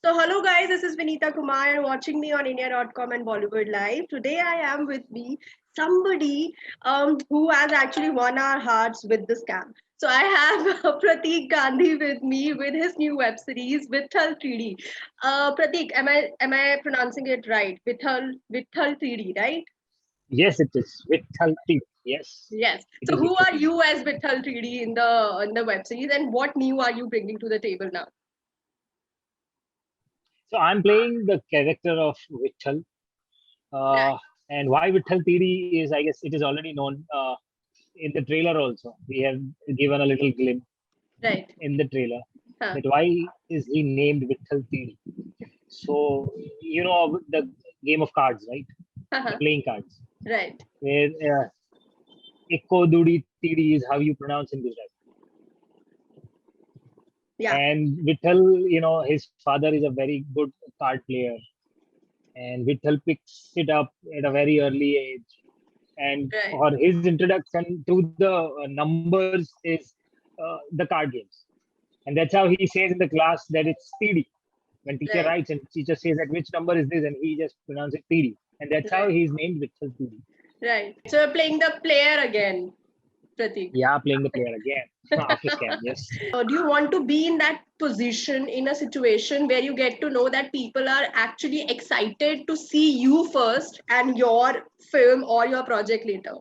So, hello guys, this is Vinita Kumar and watching me on India.com and Bollywood Live. Today, I am with me somebody who has actually won our hearts with the scam. So, I have Pratik Gandhi with me with his new web series Vithal 3D. Pratik, am I pronouncing it right? Vithal 3D, right? Yes, it is. With healthy. Yes, Yes. it So, is who with are healthy. you as Vithal 3D in the web series, and what new are you bringing to the table now? So I'm playing the character of Vitthal. Right. Uh, and why Vitthal TD is, I guess, it is already known in the trailer also. We have given a little glimpse Right. in the trailer Huh. that why is he named Vitthal TD. So, you know, the game of cards, right? The playing cards, Right. where Ikko Dudi TD is how you pronounce in Gujarati. Yeah. And Vitthal, his father is a very good card player, and Vitthal picks it up at a very early age. And Right. for his introduction to the numbers is the card games, and that's how he says in the class that it's TD. When teacher Right. writes and teacher says that which number is this, and he just pronounces it TD, and that's how Right. he's named Vitthal TD. Right. So you're playing the player again, Pratik. Yeah, playing the player again after scam. Yes. Do you want to be in that position in a situation where you get to know that people are actually excited to see you first and your film or your project later?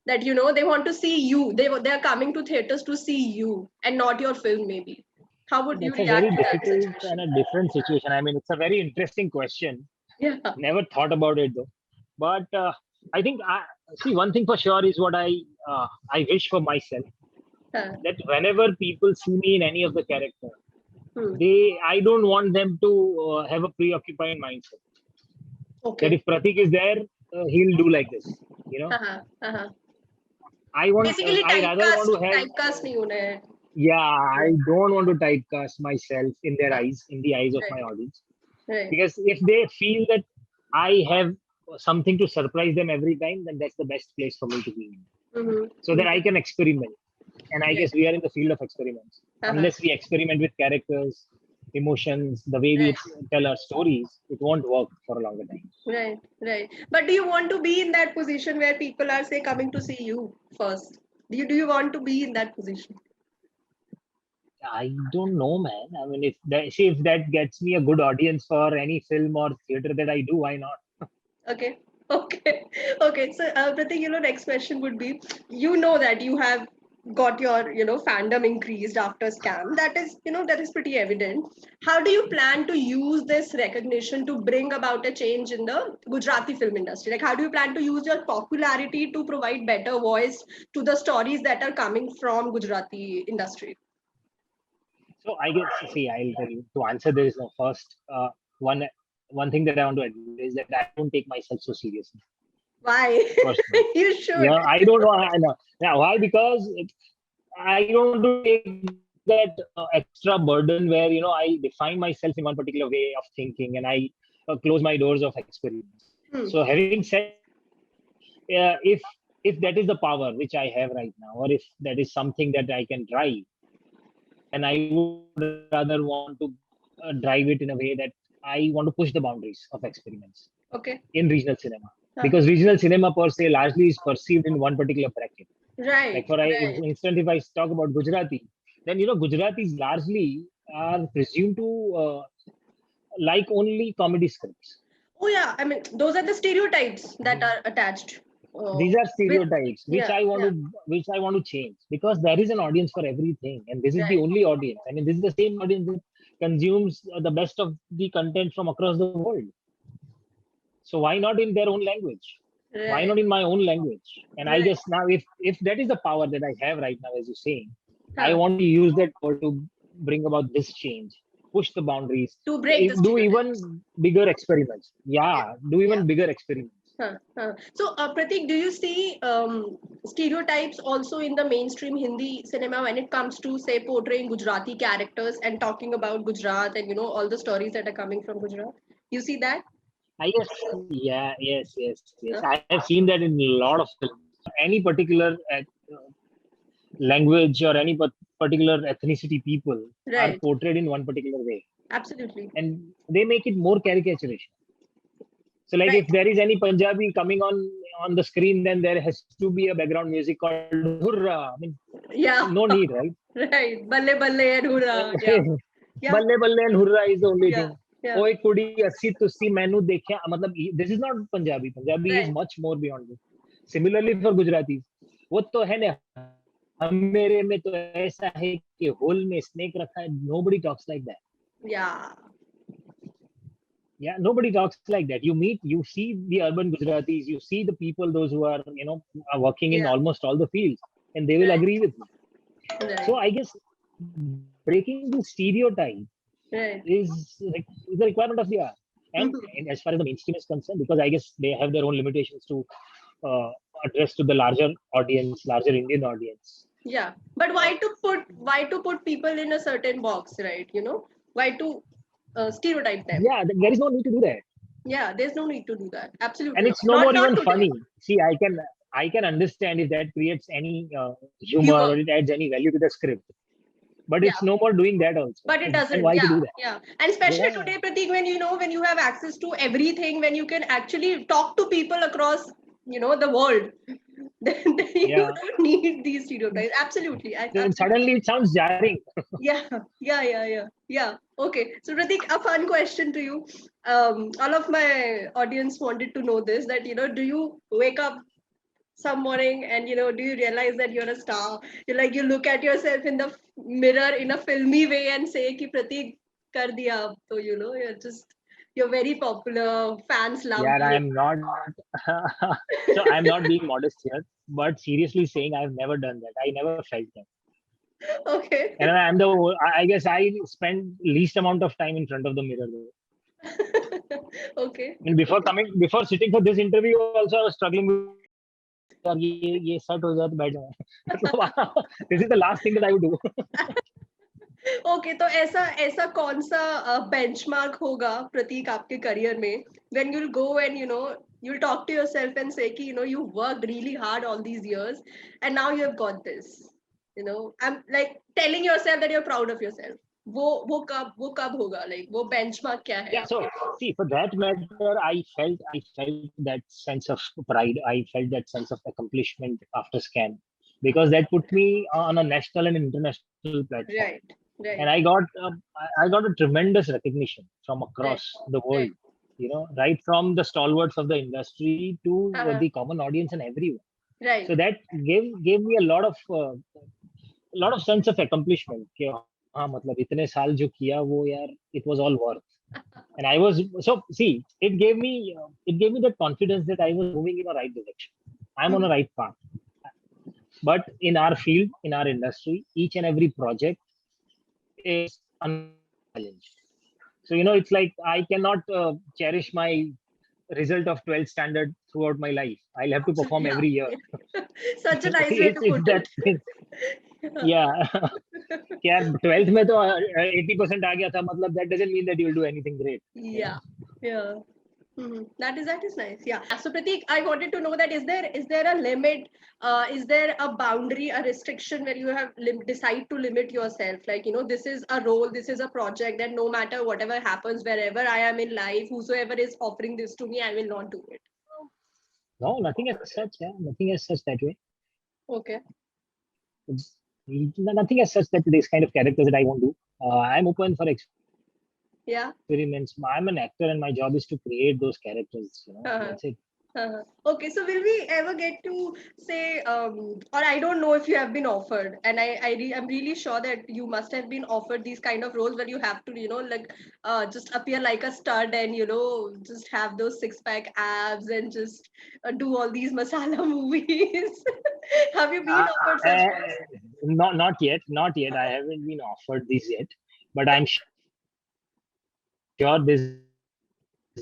That they want to see you. They are coming to theaters to see you and not your film maybe. How would you That's a react very to that difficult and situation? a different situation. I mean, it's a very interesting question. Yeah. Never thought about it though. But I think I see one thing for sure is what I wish for myself, Huh. that whenever people see me in any of the character, Hmm. I don't want them to have a preoccupied mindset. That Okay. if Pratik is there, he'll do like this. You know, Uh-huh. Uh-huh. Basically I rather want to have. typecast नहीं होना है. Yeah, I Right. don't want to typecast myself in their Huh. eyes, in the eyes of my Right. audience, Right. because if they feel that I have something to surprise them every time, then that's the best place for me to be in, Mm-hmm. so that I Mm-hmm. can experiment. And I Right. guess we are in the field of experiments. Uh-huh. Unless we experiment with characters, emotions, the way we Right. tell our stories, it won't work for a longer time. Right. Right. But do you want to be in that position where people are say coming to see you first? Do you want to be in that position? I don't know, man. I mean, if that gets me a good audience for any film or theater that I do, why not? Okay. Okay. Okay. So, Pratik, next question would be, that you have got your, fandom increased after scam. That is pretty evident. How do you plan to use this recognition to bring about a change in the Gujarati film industry? Like, how do you plan to use your popularity to provide better voice to the stories that are coming from Gujarati industry? So I guess, see, I'll tell you to answer this. First, one one thing that I want to admit is that I don't take myself so seriously. Why? First one. You Yeah, should. I don't know. I know. Now, why? Because I don't want to take that extra burden where I define myself in one particular way of thinking, and I close my doors of experiments. Hmm. So, having said that, if that is the power which I have right now, or if that is something that I can drive, then I would rather want to drive it in a way that I want to push the boundaries of experiments Okay. in regional cinema, Huh. because regional cinema per se largely is perceived in one particular bracket. Like Right. for Right. instance, if I talk about Gujarati, then Gujaratis largely are presumed to like only comedy scripts. Oh yeah, I mean those are the stereotypes that are attached. These are With stereotypes Yeah, yeah, which I want to change, because there is an audience for everything, and this is the right, only audience. I mean, this is the same audience that consumes the best of the content from across the world. So why not in their own language? Why right. not in my own language? And I Right. guess now, if that is the power that I have right now, as you're saying, I Huh. want to use that power to bring about this change, push the boundaries, To break the do stereotypes. even bigger experiments. Yeah, Yeah, do yeah. even bigger experiments. Huh, huh. So, Pratik, do you see stereotypes also in the mainstream Hindi cinema when it comes to, say, portraying Gujarati characters and talking about Gujarat and all the stories that are coming from Gujarat? You see that? I guess, yeah, yes. Huh? I have seen that in a lot of films. Any particular language or any particular ethnicity people are Right. portrayed in one particular way. Absolutely. and they make it more caricaturation. So like Right. if there is any Punjabi coming on the screen, then there has to be a background music called Hurra. I mean, Yeah. no need, right? Right. Balle balle and hurrah. Yeah. Yeah. Balle balle and Hurra is the only Yeah. thing. Yeah. ओए कुड़ी अस्सी तुस्सी मैनू देखिया मतलब this is not Punjabi. Punjabi is Right. much more beyond this. Similarly for Gujarati, वो तो है ना हम मेरे में तो ऐसा है कि होल में स्नेक रखा है. Nobody talks like that. Yeah. Yeah, nobody talks like that. You meet, you see the urban Gujaratis, you see the people, those who are are working in Yeah. almost all the fields, and they will Right. agree with me. Right. So I guess breaking the stereotype Right. is the requirement of the art. And, Mhm. and as far as the mainstream is concerned, because I guess they have their own limitations to uh, address to the larger audience, larger Indian audience. Yeah. But why to put people in a certain box, right? Why to stereotype them? Yeah, there is no need to do that, Yeah, there's no need to do that. Absolutely and not. it's no more Not even today. funny. See, I can understand if that creates any humor Humor. or it adds any value to the script, but Yeah. it's no more doing that also. But it And doesn't. why to Yeah. do that? Yeah. And especially Yeah. today, Pratik, when you have access to everything, when you can actually talk to people across, the world, then you Yeah. don't need these stereotypes. Absolutely. Then Absolutely. suddenly it sounds jarring. Yeah. Yeah. Okay. So Pratik, a fun question to you. All of my audience wanted to know this, that, do you wake up some morning and, do you realize that you're a star? You look at yourself in the mirror in a filmy way and say ki Pratik kar diya ab. So, you're very popular, fans love Yeah, you. I'm not. So I'm not being modest here, but seriously saying, I've never done that. I never felt that. Okay. And I guess I spend least amount of time in front of the mirror. Though. Okay. And before sitting for this interview, also I was struggling with. यार ये set हो जाए तो बैठ जाऊँ. This is the last thing that I would do. Okay तो ऐसा कौन सा बेंचमार्क होगा प्रतीक आपके करियर में when you'll go and you'll talk to yourself and say कि you worked really hard all these years and now you have got this. I'm like telling yourself that you're proud of yourself. वो कब होगा, like वो benchmark क्या है? Yeah, so see, for that matter, I felt that sense of pride. I felt that sense of accomplishment after Scan, because that put me on a national and international platform. Right. And I got a tremendous recognition from across the world. Right. Right from the stalwarts of the industry to Uh-huh. the common audience and everyone. Right. So that gave me a lot of sense of accomplishment. कि हाँ मतलब इतने साल जो किया वो यार it was all worth. And I was so see it gave me that confidence that I was moving in a right direction. I'm on a right path. But in our field, in our industry, each and every project is a challenge. So it's like I cannot cherish my result of 12th standard throughout my life. I'll have to perform Yeah. every year. Such a nice way to it's put that it. yeah. यार 12th में तो 80% आ गया था मतलब that doesn't mean that you'll do anything great. Yeah. Mm-hmm. That is nice. Yeah. So Pratik, I wanted to know that is there a limit? Is there a boundary, a restriction where you have decide to limit yourself? Like this is a role, this is a project that no matter whatever happens, wherever I am in life, whosoever is offering this to me, I will not do it. No, nothing as such. Yeah, nothing as such that way. Okay. Nothing as such that these kind of characters that I won't do. I'm open for experiments. I'm an actor, and my job is to create those characters. That's it. Okay, so will we ever get to say, or I don't know if you have been offered, and I'm really sure that you must have been offered these kind of roles where you have to, just appear like a stud and, just have those six-pack abs and just do all these masala movies. Have you been offered such roles? Not yet. I haven't been offered this yet, but I'm sure this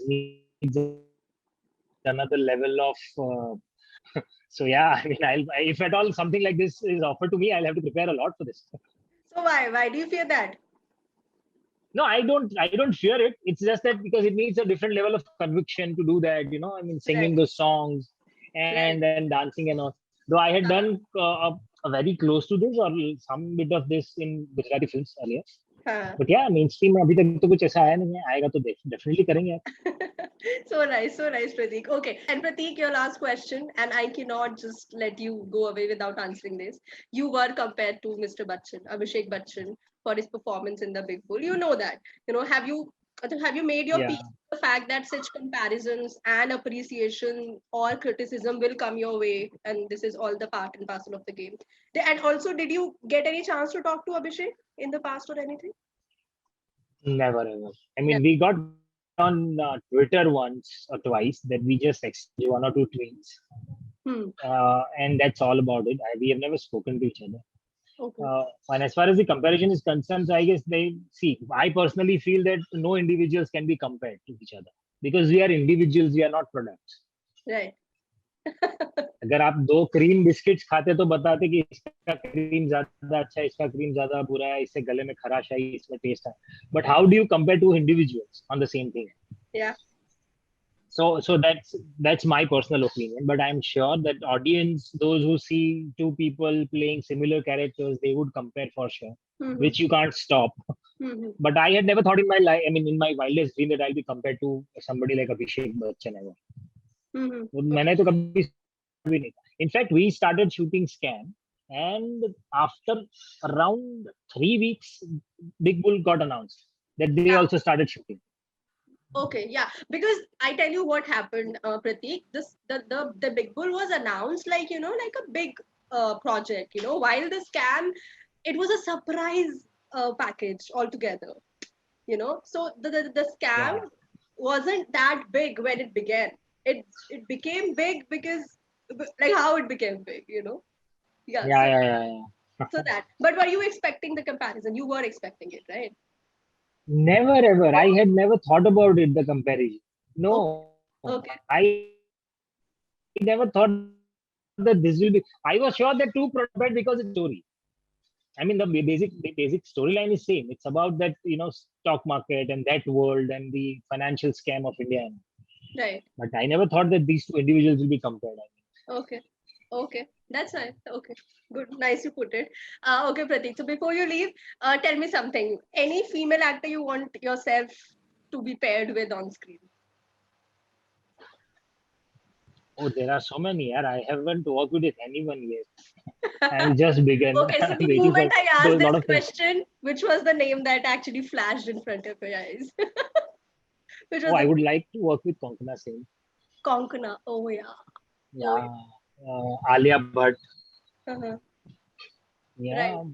needs another level of so yeah, I mean if at all something like this is offered to me, I'll have to prepare a lot for this. So why do you fear that? No, I don't fear it. It's just that because it needs a different level of conviction to do that, I mean singing those songs and then dancing and all. Though I had done a very close to this or some bit of this in Gujarati films earlier, हाँ. But yeah, mainstream में अभी तक तो कुछ ऐसा आया नहीं है, आएगा तो definitely करेंगे यार. So nice, Prateek. Okay, and Prateek, your last question, and I cannot just let you go away without answering this. You were compared to Mr. Bachchan, Abhishek Bachchan, for his performance in The Big Bull. You know that. Have you made your Yeah. peace with the fact that such comparisons and appreciation or criticism will come your way, and this is all the part and parcel of the game? And also, did you get any chance to talk to Abhishek in the past or anything? Never ever. I mean, we got on Twitter once or twice that we just exchanged one or two tweets, Hmm. and that's all about it. We have never spoken to each other. Okay. And as far as the comparison is concerned, so I guess they see. I personally feel that no individuals can be compared to each other because we are individuals. We are not products. Right. अगर आप दो cream biscuits खाते तो बताते कि इसका cream ज्यादा अच्छा है, इसका क्रीम ज्यादा बुरा है, इससे गले में खराश आई, इसमें टेस्ट है. But how do you compare to individuals on the same thing? Yeah. So that's my personal opinion, but I'm sure that audience, those who see two people playing similar characters, they would compare for sure, Mm-hmm. which you can't stop. Mm-hmm. But I had never thought in my life, I mean in my wildest dream, that I'll be compared to somebody like Abhishek Bachchan ever. Mm-hmm. वो मैंने तो कभी भी नहीं था. In fact, we started shooting Scam, and after around 3 weeks, Big Bull got announced that they Yeah. also started shooting. Okay, yeah, because I tell you what happened, Prateek. The Big Bull was announced like like a big project. While the Scam, it was a surprise package altogether. So the Scam Yeah. wasn't that big when it began. It became big because like how it became big. Yeah. Yeah. So that. But were you expecting the comparison? You were expecting it, right? Never ever. I had never thought about it, the comparison. No, Okay. I never thought that this will be. I was sure that two prepared because it's story. I mean, the basic storyline is same. It's about that stock market and that world and the financial scam of India. Right. But I never thought that these two individuals will be compared. Okay. Okay. That's nice. Okay. Good. Nice you put it. Okay, Prateek. So before you leave, tell me something. Any female actor you want yourself to be paired with on screen? Oh, there are so many. Yaar. I haven't worked with anyone yet. I just began. Okay, so I'm the waiting for moment I asked those lot this of things. question, which was the name that actually flashed in front of your eyes? Which was Oh, I the would like to work with Konkana Singh. Konkana. Oh yeah. Oh Yeah. Alia Bhatt. yeah. Uh-huh. Right. Yeah.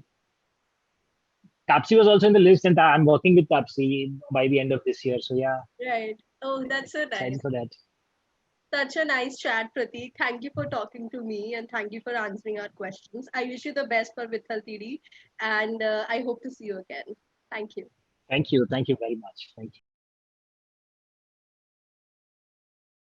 Tapsi was also in the list, and I'm working with Tapsi by the end of this year. So yeah, Right. Oh, that's so nice. excited for that. Such a nice chat, Prateek. Thank you for talking to me and thank you for answering our questions. I wish you the best for Vithal TD and I hope to see you again. Thank you. Thank you. Thank you very much. Thank you.